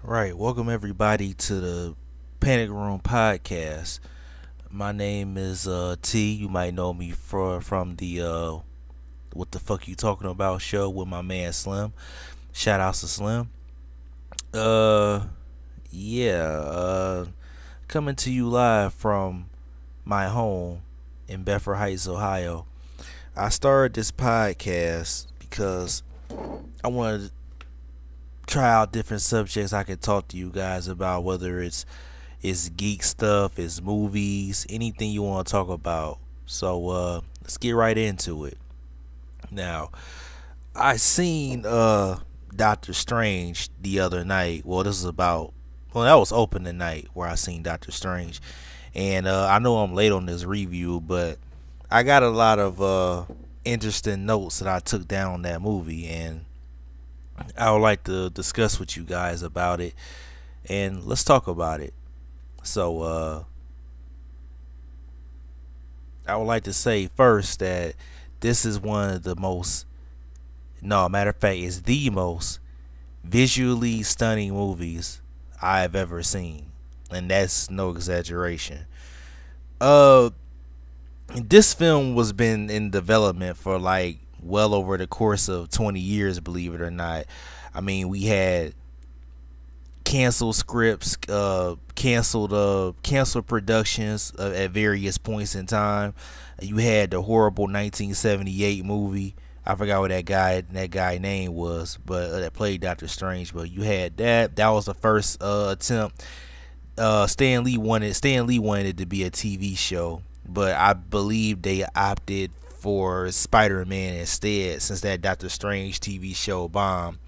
Right, welcome everybody to the Panic Room podcast. My name is T. You might know me from the What the Fuck You Talking About show with my man Slim. Shout outs to Slim. Uh yeah, coming to you live from my home in Bedford Heights, Ohio. I started this podcast because I wanted to try out different subjects I could talk to you guys about, whether it's geek stuff, it's movies, anything you want to talk about. So let's get right into it. Now, I seen Doctor Strange the other night. Well, this is about that was opening night where I seen Doctor Strange. And I know I'm late on this review, but I got a lot of interesting notes that I took down on that movie, and I would like to discuss with you guys about it, and let's talk about it. So, I would like to say first that this is one of the most, no, matter of fact, it's the most visually stunning movies I've ever seen, and that's no exaggeration. Uh, this film was been in development for like well over the course of 20 years, believe it or not. I mean, we had canceled scripts, canceled productions at various points in time. You had the horrible 1978 movie. I forgot what that guy name was, but that played Doctor Strange. But you had that. That was the first attempt. Stan Lee wanted it to be a TV show, but I believe they opted for Spider-Man instead, since that Doctor Strange TV show bombed.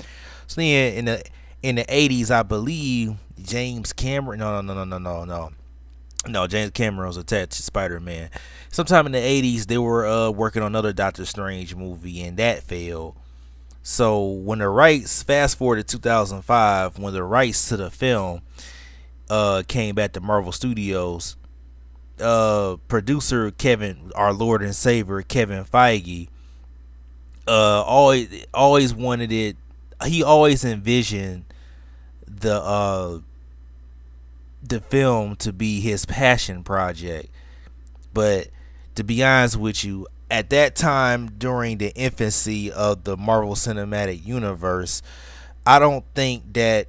So then in the 80s, I believe James Cameron. No. James Cameron was attached to Spider-Man. Sometime in the 80s, they were working on another Doctor Strange movie, and that failed. So when the rights, fast forward to 2005, when the rights to the film came back to Marvel Studios, producer Kevin, our Lord and Savior Kevin Feige, always wanted it. He always envisioned the uh the film to be his passion project. But to be honest with you, at that time during the infancy of the Marvel Cinematic Universe, I don't think that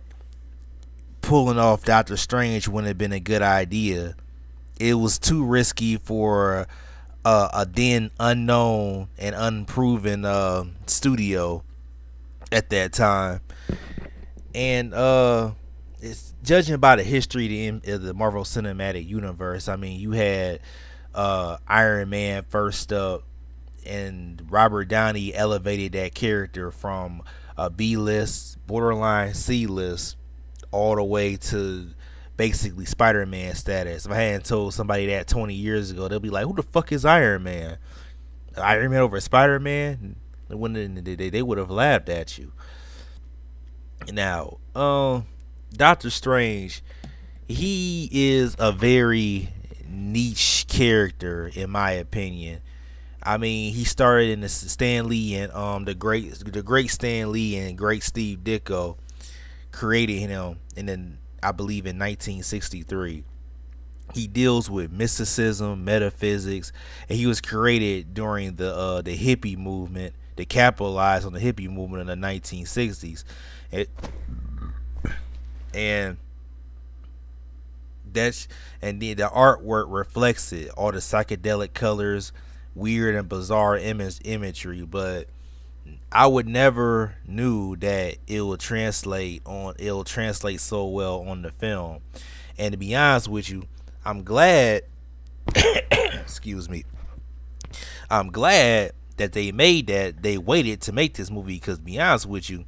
pulling off Doctor Strange wouldn't have been a good idea. It was too risky for a then unknown and unproven studio at that time. And it's judging by the history of the Marvel Cinematic Universe. I mean, you had Iron Man first up, and Robert Downey elevated that character from a B list, borderline C list, all the way to basically Spider-Man status. If I hadn't told somebody that 20 years ago, they'll be like, "Who the fuck is Iron Man? Iron Man over Spider-Man?" When they would have laughed at you. Now, Doctor Strange, he is a very niche character in my opinion. I mean, he started in the Stan Lee and the great Stan Lee and great Steve Ditko created him, and then I believe in 1963. He deals with mysticism, metaphysics, and he was created during the hippie movement to capitalize on the hippie movement in the 1960s. It, and that's and the artwork reflects it, all the psychedelic colors, weird and bizarre imagery. But I would never knew that it'll translate so well on the film. And to be honest with you, I'm glad excuse me, I'm glad that they waited to make this movie, because to be honest with you,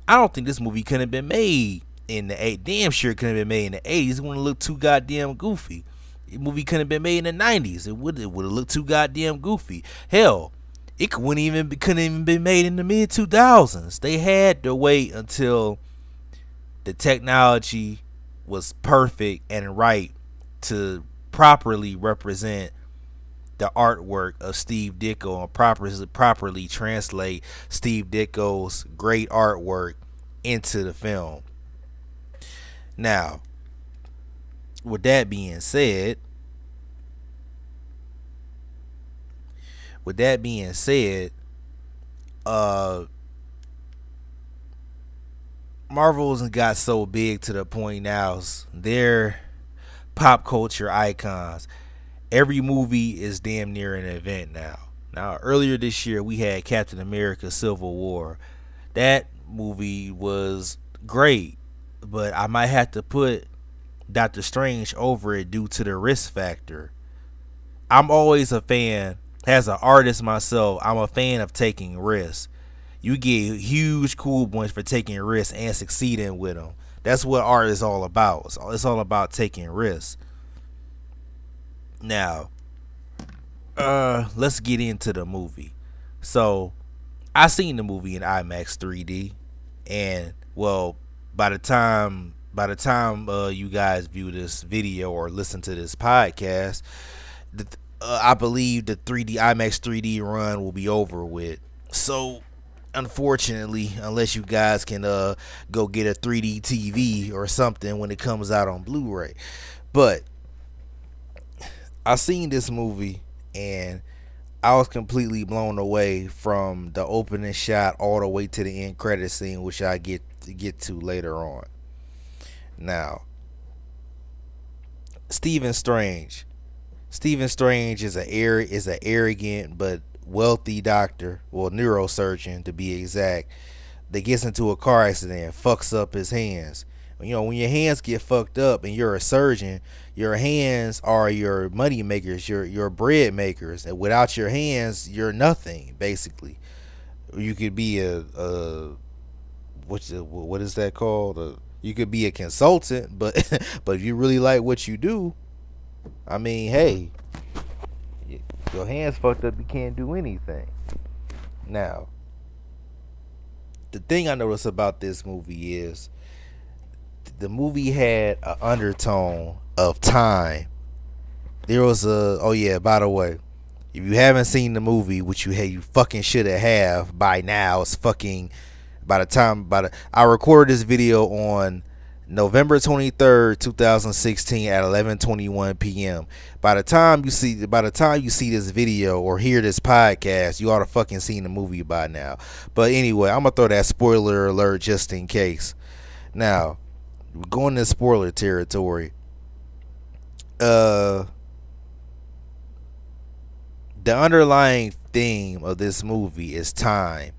I don't think this movie could have been made in the eight. Damn sure it couldn't have been made in the 80s. It wouldn't look too goddamn goofy. The movie couldn't have been made in the 90s. It would have looked too goddamn goofy. Hell, couldn't even been made in the mid 2000s. They had to wait until the technology was perfect and right to properly represent the artwork of Steve Ditko and properly translate Steve Ditko's great artwork into the film. Now, with that being said, with that being said, uh, Marvel's got so big to the point now they're pop culture icons. Every movie is damn near an event now. Now, earlier this year, we had Captain America: Civil War. That movie was great, but I might have to put Doctor Strange over it due to the risk factor. I'm always a fan, as an artist myself, I'm a fan of taking risks. You get huge cool points for taking risks and succeeding with them. That's what art is all about. It's all about taking risks. Now, let's get into the movie. So, I seen the movie in IMAX 3D, and well, by the time you guys view this video or listen to this podcast, I believe the 3D IMAX 3D run will be over with. So, unfortunately, unless you guys can go get a 3D TV or something when it comes out on Blu-ray, but I seen this movie and I was completely blown away from the opening shot all the way to the end credit scene, which I get to later on. Now, Stephen Strange. Stephen Strange is a arrogant but wealthy doctor, well, neurosurgeon to be exact, that gets into a car accident and fucks up his hands. When your hands get fucked up and you're a surgeon, your hands are your money makers, your bread makers. And without your hands, you're nothing, basically. You could be what is that called? You could be a consultant, but but if you really like what you do, I mean, hey, your hands fucked up, you can't do anything. Now, the thing I noticed about this movie is the movie had an undertone of time. There was a oh yeah, by the way, if you haven't seen the movie, which you fucking should have by now, it's fucking I recorded this video on November 23rd, 2016 at 11:21 p.m. By the time you see this video or hear this podcast, you ought to fucking seen the movie by now. But anyway, I'm gonna throw that spoiler alert just in case. Now, we're going into spoiler territory. The underlying theme of this movie is time.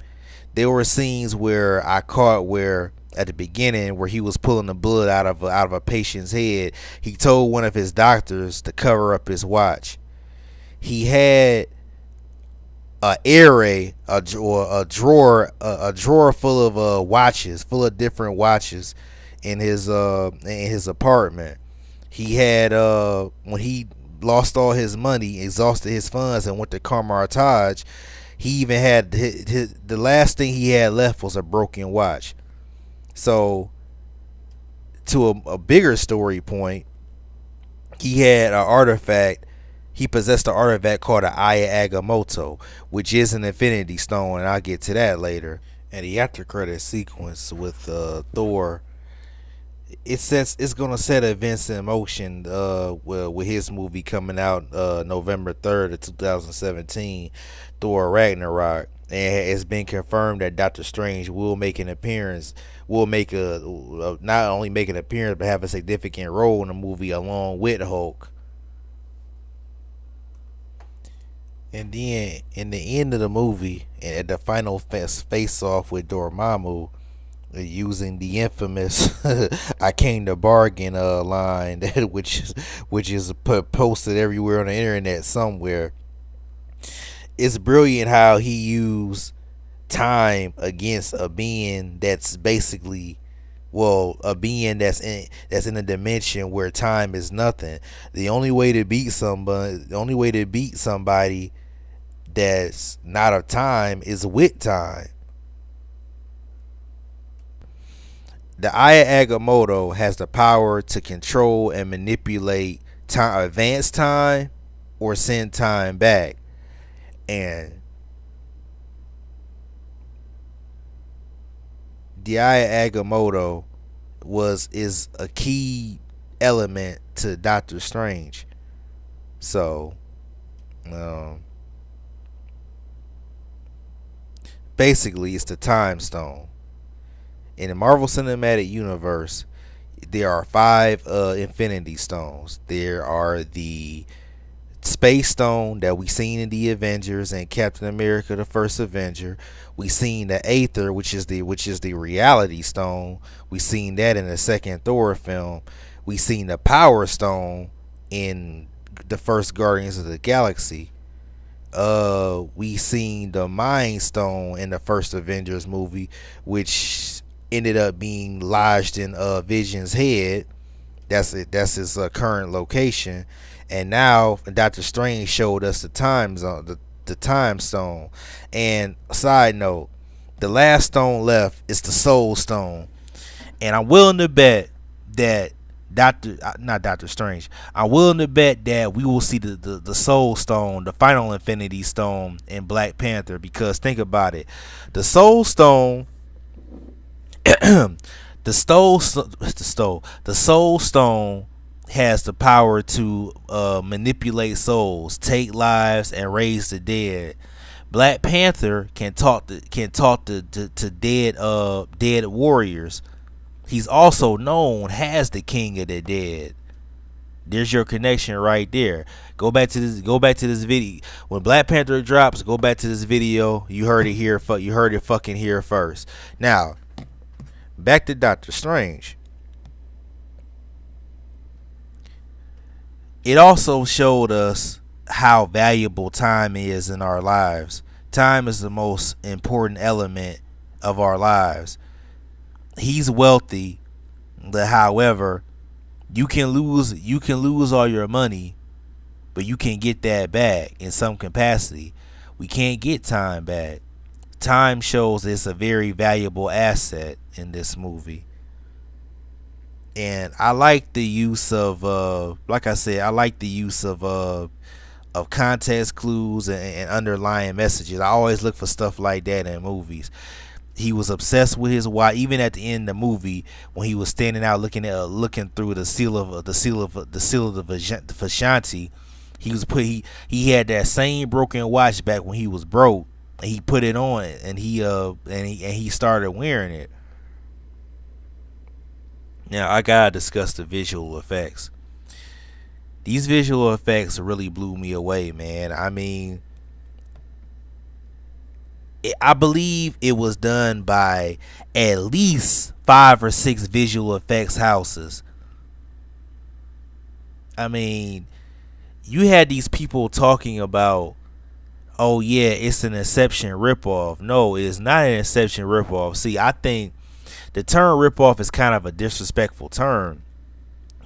There were scenes where I caught where at the beginning where he was pulling the blood out of a patient's head. He told one of his doctors to cover up his watch. He had a drawer full of watches, full of different watches in his apartment. He had when he lost all his money, exhausted his funds, and went to Carmartage. He even had the last thing he had left was a broken watch. So, to a bigger story point, he had an artifact. He possessed an artifact called an Aya Agamotto, which is an Infinity Stone, and I'll get to that later. And the after credit sequence with Thor, it's gonna set events in motion. With his movie coming out November 3rd of 2017, Thor Ragnarok, and it's been confirmed that Doctor Strange will make an appearance. Will make not only make an appearance but have a significant role in the movie along with Hulk. And then in the end of the movie, and at the final face off with Dormammu, using the infamous "I came to bargain" line, that which is posted everywhere on the internet somewhere. It's brilliant how he used time against a being that's basically, well, a being that's in a dimension where time is nothing. The only way to beat somebody that's not of time is with time. The Aya Agamotto has the power to control and manipulate time, advance time, or send time back. And the Aya Agamotto is a key element to Doctor Strange. So, um, basically, it's the Time Stone. In the Marvel Cinematic Universe, there are five Infinity Stones. There are the Space Stone that we seen in the Avengers and Captain America: The First Avenger. We seen the Aether, which is the Reality Stone. We seen that in the second Thor film. We seen the Power Stone in the first Guardians of the Galaxy. We seen the Mind Stone in the first Avengers movie, which ended up being lodged in Vision's head. That's it. That's his current location. And now Doctor Strange showed us the time zone, the time stone. And side note, the last stone left is the Soul Stone. And I'm willing to bet that not Doctor Strange. I'm willing to bet that we will see the Soul Stone, the final Infinity Stone in Black Panther. Because think about it, the Soul Stone, the Soul Stone has the power to manipulate souls, take lives, and raise the dead. Black Panther can talk to dead warriors. He's also known as the King of the Dead. There's your connection right there. Go back to this video. When Black Panther drops, go back to this video. You heard it here. You heard it fucking here first. Now, back to Doctor Strange. It also showed us how valuable time is in our lives. Time is the most important element of our lives. He's wealthy, but however, you can lose all your money, but you can get that back in some capacity. We can't get time back. Time shows it's a very valuable asset in this movie. And I like the use of like I said, I like the use of context clues and underlying messages. I always look for stuff like that in movies. He was obsessed with his wife. Even at the end of the movie, when he was standing out looking through the seal of the Vishanti, he had that same broken watch back when he was broke, and he put it on, and he started wearing it. Now I gotta discuss the visual effects. These visual effects really blew me away, man. I mean, I believe it was done by at least 5 or 6 visual effects houses. I mean, you had these people talking about, oh yeah, it's an Inception ripoff. No, it's not an Inception ripoff. See, I think the term ripoff is kind of a disrespectful term,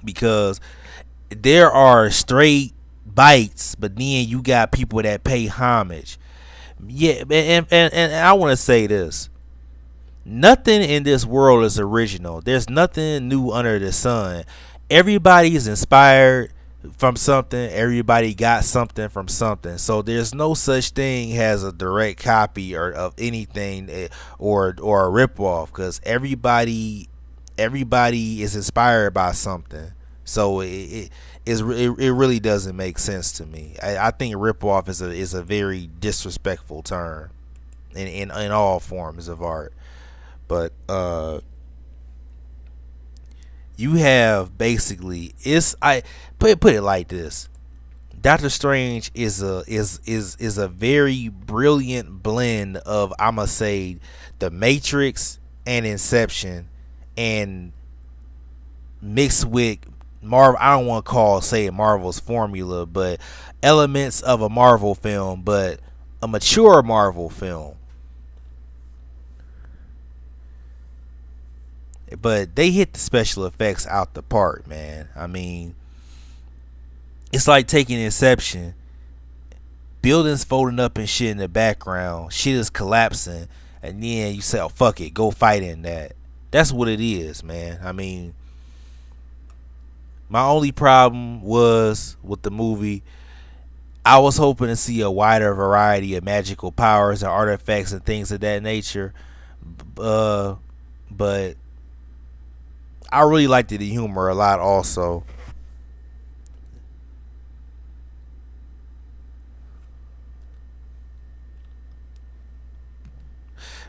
because there are straight bites, but then you got people that pay homage. Yeah, and I want to say this. Nothing in this world is original. There's nothing new under the sun. Everybody is inspired from something. Everybody got something from something. So there's no such thing as a direct copy or of anything or a ripoff, because everybody is inspired by something. So it really doesn't make sense to me. I think ripoff is a very disrespectful term in all forms of art. But you have basically, I put it like this. Doctor Strange is a very brilliant blend of, I'ma say, The Matrix and Inception, and mixed with Marvel. I don't want to say it Marvel's formula, but elements of a Marvel film, but a mature Marvel film. But they hit the special effects out the park, man. I mean, it's like taking Inception, buildings folding up and shit in the background, shit is collapsing, and then you say, oh fuck it, go fight in that. That's what it is, man. I mean, my only problem was with the movie, I was hoping to see a wider variety of magical powers and artifacts and things of that nature, but I really liked the humor a lot also.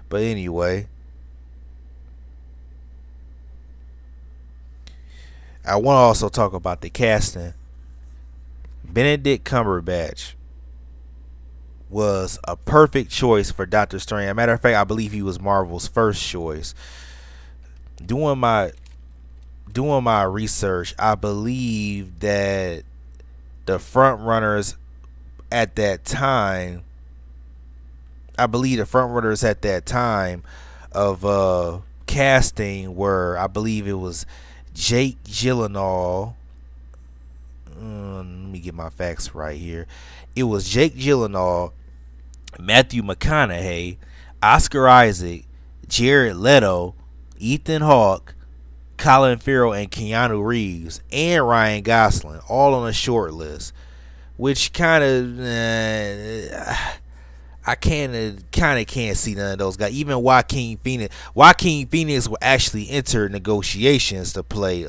But anyway, I want to also talk about the casting. Benedict Cumberbatch was a perfect choice for Doctor Strange. As a matter of fact, I believe he was Marvel's first choice. Doing my doing my research, I believe that the front runners at that time, I believe the front runners at that time of casting were, I believe it was Jake Gyllenhaal. Let me get my facts right here. It was Jake Gyllenhaal, Matthew McConaughey, Oscar Isaac, Jared Leto, Ethan Hawke, Colin Farrell, and Keanu Reeves, and Ryan Gosling, all on a short list. Which kind of, I can't see none of those guys. Even Joaquin Phoenix. Joaquin Phoenix will actually enter negotiations to play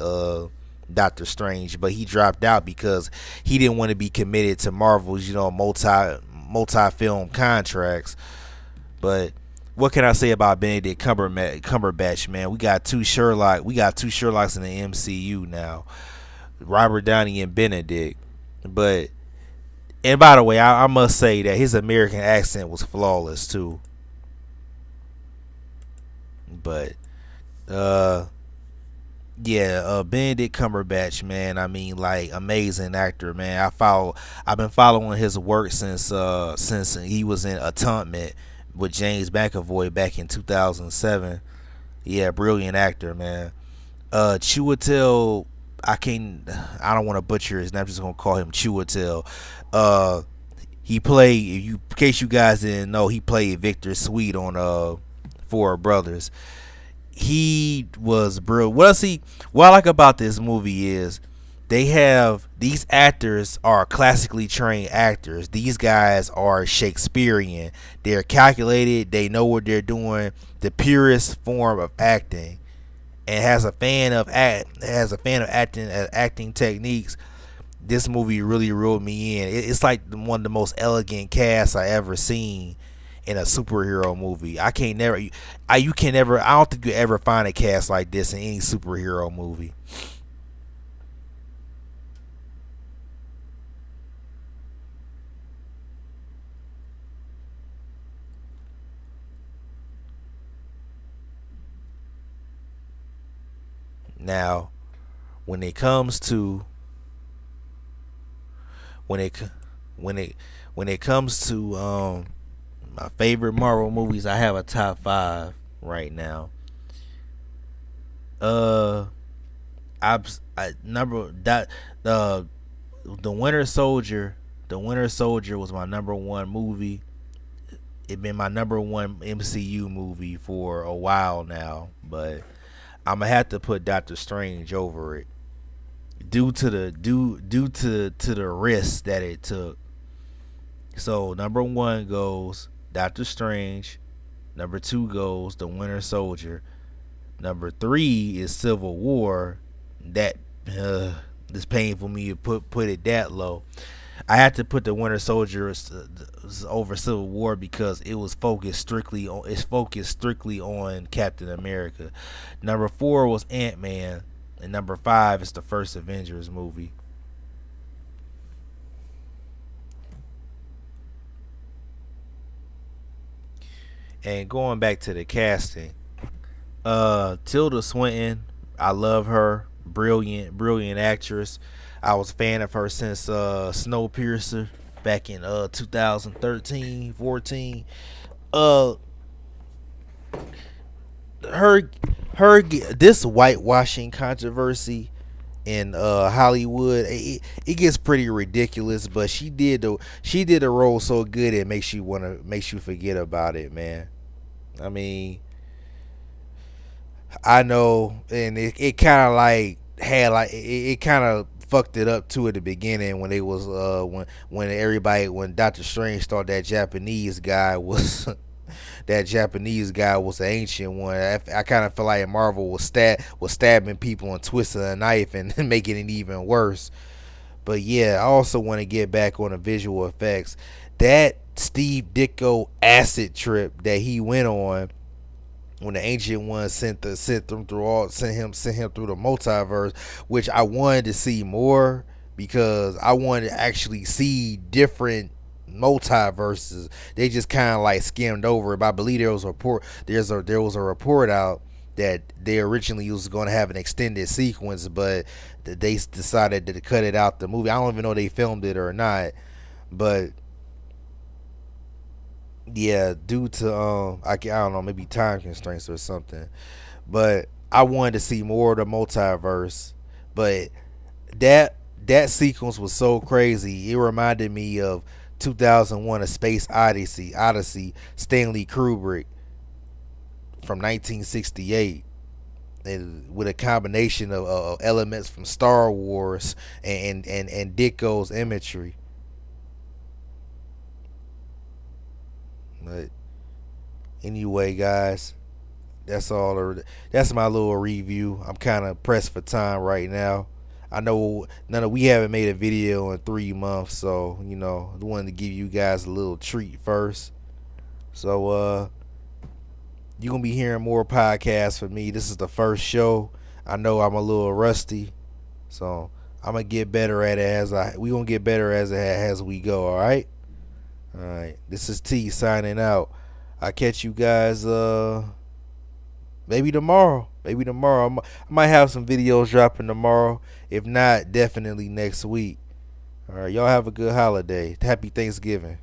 Doctor Strange, but he dropped out because he didn't want to be committed to Marvel's, multi film contracts. But what can I say about Benedict Cumberbatch, man? We got two Sherlocks in the MCU now, Robert Downey and Benedict. But and by the way, I must say that his American accent was flawless too. But yeah, Benedict Cumberbatch, man. I mean, like, amazing actor, man. I've been following his work since he was in Atonement with James McAvoy back in 2007. Yeah, brilliant actor, man. Chiwetel, I don't want to butcher his name. I'm just gonna call him Chiwetel. Uh, he played. In case you guys didn't know, he played Victor Sweet on Four Brothers. He was brilliant. What I like about this movie is these actors are classically trained actors. These guys are Shakespearean. They're calculated. They know what they're doing. The purest form of acting, and has a fan of acting techniques. This movie really reeled me in. It's like one of the most elegant casts I ever seen in a superhero movie. You can never. I don't think you ever find a cast like this in any superhero movie. Now, when it comes to when it when it when it comes to my favorite Marvel movies, I have a top five right now. Uh, I number that the Winter Soldier. The Winter Soldier was my number one movie. It been my number one MCU movie for a while now, but I'm gonna have to put Doctor Strange over it due to the risk that it took. So number one goes Doctor Strange. Number two goes The Winter Soldier. Number three is Civil War. That is painful for me to put it that low. I had to put The Winter Soldier over Civil War because it's focused strictly on Captain America. Number four was Ant-Man, and number five is the first Avengers movie. And going back to the casting, Tilda Swinton, I love her. Brilliant actress. I was a fan of her since Snowpiercer back in 2013, 14. Uh, her this whitewashing controversy in Hollywood, it gets pretty ridiculous. But she did the role so good it makes you forget about it, man. I mean, I know, and it kind of like had like it kind of fucked it up too at the beginning when when Doctor Strange thought that Japanese guy was that Japanese guy was the ancient one. I kind of feel like Marvel was stabbing people and twisting a knife and making it even worse. But yeah, I also want to get back on the visual effects. That Steve Ditko acid trip that he went on when the ancient one sent him through the multiverse, which I wanted to see more because I wanted to actually see different multiverses. They just kind of like skimmed over it. But I believe there was a report. There was a report out that they originally was going to have an extended sequence, but they decided to cut it out the movie. I don't even know if they filmed it or not, but yeah, due to I don't know, maybe time constraints or something. But I wanted to see more of the multiverse. But that sequence was so crazy. It reminded me of 2001: A Space Odyssey, Stanley Kubrick from 1968. And with a combination of elements from Star Wars and Ditko's imagery. But anyway, guys, that's all. That's my little review. I'm kind of pressed for time right now. I know we haven't made a video in 3 months, so I wanted to give you guys a little treat first. So you're gonna be hearing more podcasts from me. This is the first show. I know I'm a little rusty, so I'm gonna get better at it we gonna get better as we go. All right. All right. This is T signing out. I catch you guys maybe tomorrow. I might have some videos dropping tomorrow. If not, definitely next week. All right. Y'all have a good holiday. Happy Thanksgiving.